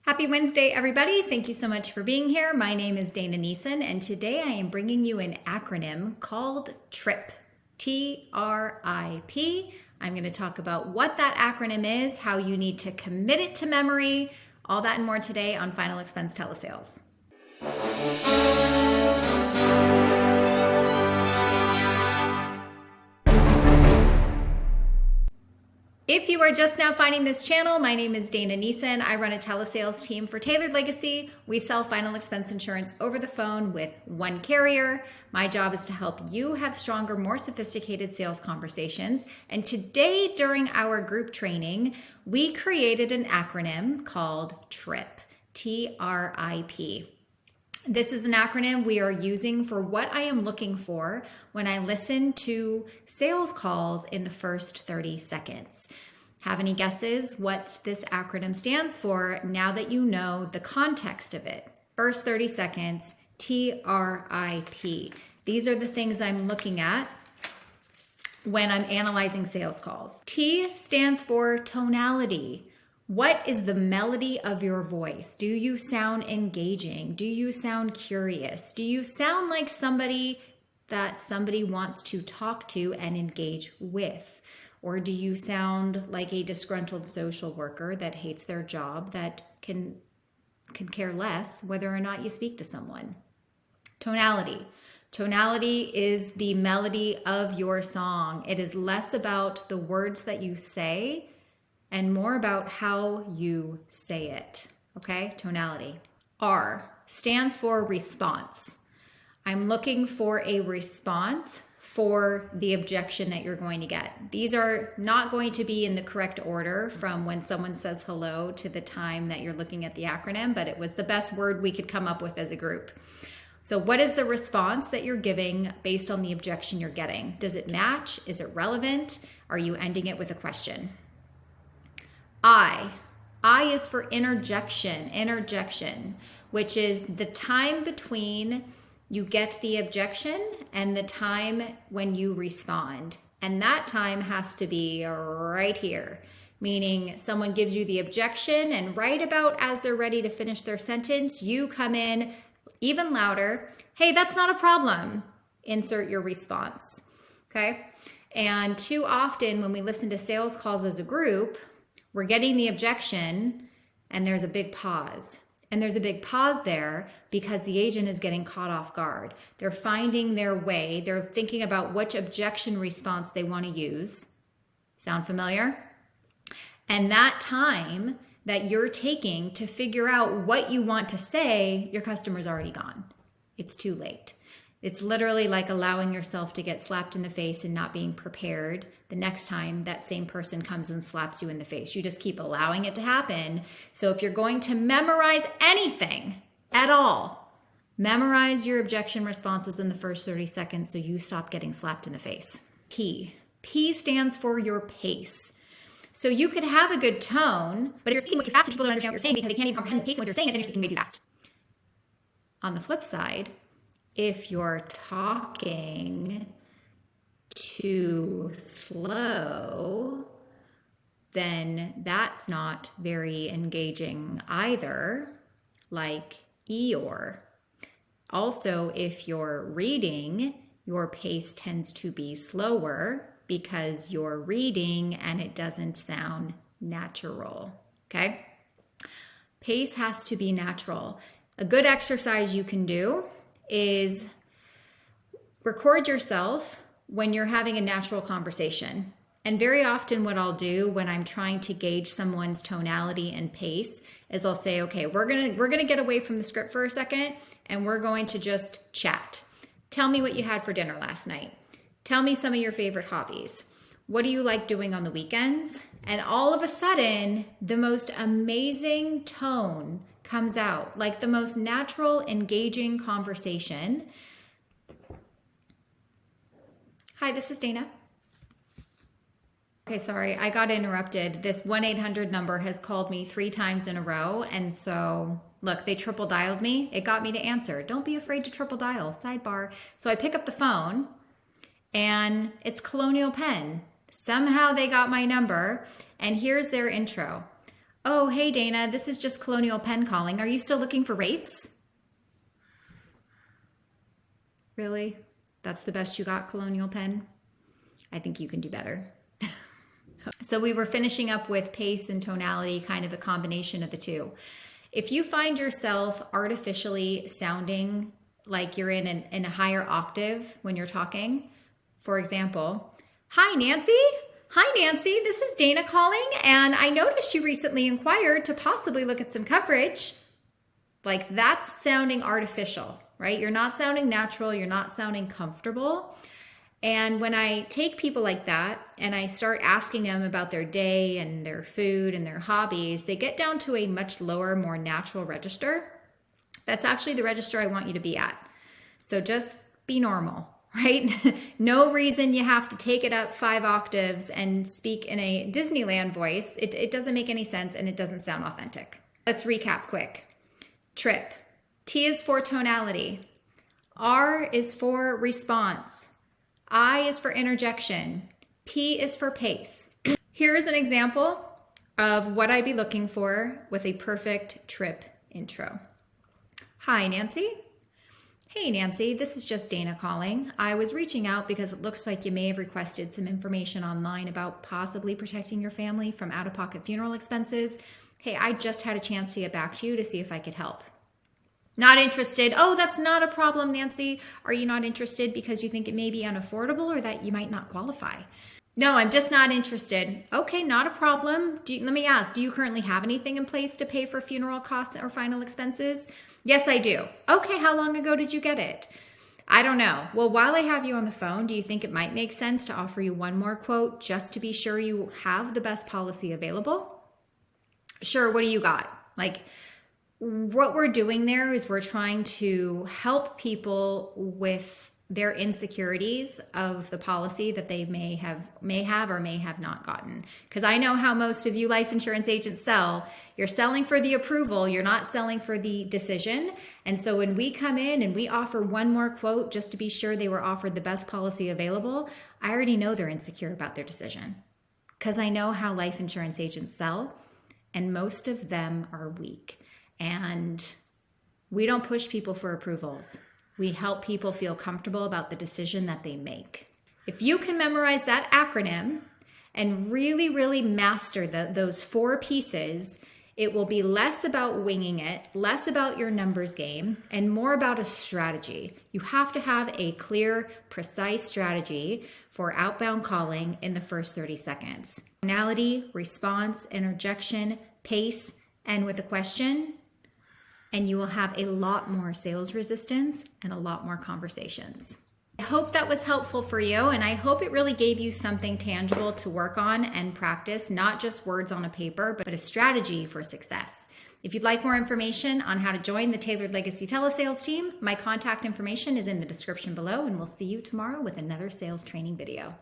Happy Wednesday, everybody. Thank you so much for being here. My name is Dana Neeson, and today I am bringing you an acronym called TRIP, T-R-I-P. I'm going to talk about what that acronym is, how you need to commit it to memory, all that and more today on Final Expense Telesales. If you are just now finding this channel, my name is Dana Neeson. I run a telesales team for Tailored Legacy. We sell final expense insurance over the phone with one carrier. My job is to help you have stronger, more sophisticated sales conversations. And today, during our group training, we created an acronym called TRIP, T-R-I-P. This is an acronym we are using for what I am looking for when I listen to sales calls in the first 30 seconds. Have any guesses what this acronym stands for now that you know the context of it? First 30 seconds, T-R-I-P. These are the things I'm looking at when I'm analyzing sales calls. T stands for tonality. What is the melody of your voice? Do you sound engaging? Do you sound curious? Do you sound like somebody that somebody wants to talk to and engage with? Or do you sound like a disgruntled social worker that hates their job that can care less whether or not you speak to someone? Tonality. Tonality is the melody of your song. It is less about the words that you say and more about how you say it, okay? Tonality. R stands for response. I'm looking for a response for the objection that you're going to get. These are not going to be in the correct order from when someone says hello to the time that you're looking at the acronym, but it was the best word we could come up with as a group. So what is the response that you're giving based on the objection you're getting? Does it match? Is it relevant? Are you ending it with a question? I is for interjection, which is the time between you get the objection and the time when you respond. And that time has to be right here, meaning someone gives you the objection and right about as they're ready to finish their sentence, you come in even louder. Hey, that's not a problem. Insert your response, okay? And too often when we listen to sales calls as a group, we're getting the objection and there's a big pause. And there's a big pause there because the agent is getting caught off guard. They're finding their way. They're thinking about which objection response they want to use. Sound familiar? And that time that you're taking to figure out what you want to say, your customer's already gone. It's too late. It's literally like allowing yourself to get slapped in the face and not being prepared the next time that same person comes and slaps you in the face. You just keep allowing it to happen. So if you're going to memorize anything at all, memorize your objection responses in the first 30 seconds so you stop getting slapped in the face. P stands for your pace. So you could have a good tone, but if you're speaking way too fast, people don't understand what you're saying because they can't even comprehend the pace of what you're saying, and then you're speaking way too fast. On the flip side, if you're talking too slow, then that's not very engaging either, like Eeyore. Also, if you're reading, your pace tends to be slower because you're reading and it doesn't sound natural, okay? Pace has to be natural. A good exercise you can do is record yourself when you're having a natural conversation. And very often what I'll do when I'm trying to gauge someone's tonality and pace is I'll say, okay, we're gonna get away from the script for a second and we're going to just chat. Tell me what you had for dinner last night. Tell me some of your favorite hobbies. What do you like doing on the weekends? And all of a sudden, the most amazing tone comes out, like the most natural, engaging conversation. Hi, this is Dana. Okay, sorry, I got interrupted. This 1-800 number has called me 3 times in a row. And so, look, they triple dialed me. It got me to answer. Don't be afraid to triple dial, sidebar. So I pick up the phone and it's Colonial Penn. Somehow they got my number and here's their intro. Oh, hey Dana, this is just Colonial Penn calling. Are you still looking for rates? Really? That's the best you got, Colonial Penn? I think you can do better. So we were finishing up with pace and tonality, kind of a combination of the two. If you find yourself artificially sounding like you're in a higher octave when you're talking, for example, hi Nancy. Hi Nancy, this is Dana calling, and I noticed you recently inquired to possibly look at some coverage. Like, that's sounding artificial, right? You're not sounding natural, you're not sounding comfortable. And when I take people like that and I start asking them about their day and their food and their hobbies, they get down to a much lower, more natural register. That's actually the register I want you to be at. So just be normal, right? No reason you have to take it up 5 octaves and speak in a Disneyland voice. It doesn't make any sense and it doesn't sound authentic. Let's recap quick. TRIP. T is for tonality. R is for response. I is for interjection. P is for pace. Here is an example of what I'd be looking for with a perfect TRIP intro. Hi, Nancy. Hey, Nancy, this is just Dana calling. I was reaching out because it looks like you may have requested some information online about possibly protecting your family from out-of-pocket funeral expenses. Hey, I just had a chance to get back to you to see if I could help. Not interested. Oh, that's not a problem, Nancy. Are you not interested because you think it may be unaffordable or that you might not qualify? No, I'm just not interested. Okay, not a problem. Let me ask, do you currently have anything in place to pay for funeral costs or final expenses? Yes, I do. Okay, how long ago did you get it? I don't know. Well, while I have you on the phone, do you think it might make sense to offer you one more quote just to be sure you have the best policy available? Sure, what do you got? Like, what we're doing there is we're trying to help people with their insecurities of the policy that they may have or may have not gotten. Because I know how most of you life insurance agents sell. You're selling for the approval, you're not selling for the decision. And so when we come in and we offer one more quote just to be sure they were offered the best policy available, I already know they're insecure about their decision. Because I know how life insurance agents sell, and most of them are weak. And we don't push people for approvals. We help people feel comfortable about the decision that they make. If you can memorize that acronym and really, really master those 4 pieces, it will be less about winging it, less about your numbers game, and more about a strategy. You have to have a clear, precise strategy for outbound calling in the first 30 seconds. Tonality, response, interjection, pace, and with a question, and you will have a lot more sales resistance and a lot more conversations. I hope that was helpful for you, and I hope it really gave you something tangible to work on and practice, not just words on a paper, but a strategy for success. If you'd like more information on how to join the Tailored Legacy Telesales team, my contact information is in the description below, and we'll see you tomorrow with another sales training video.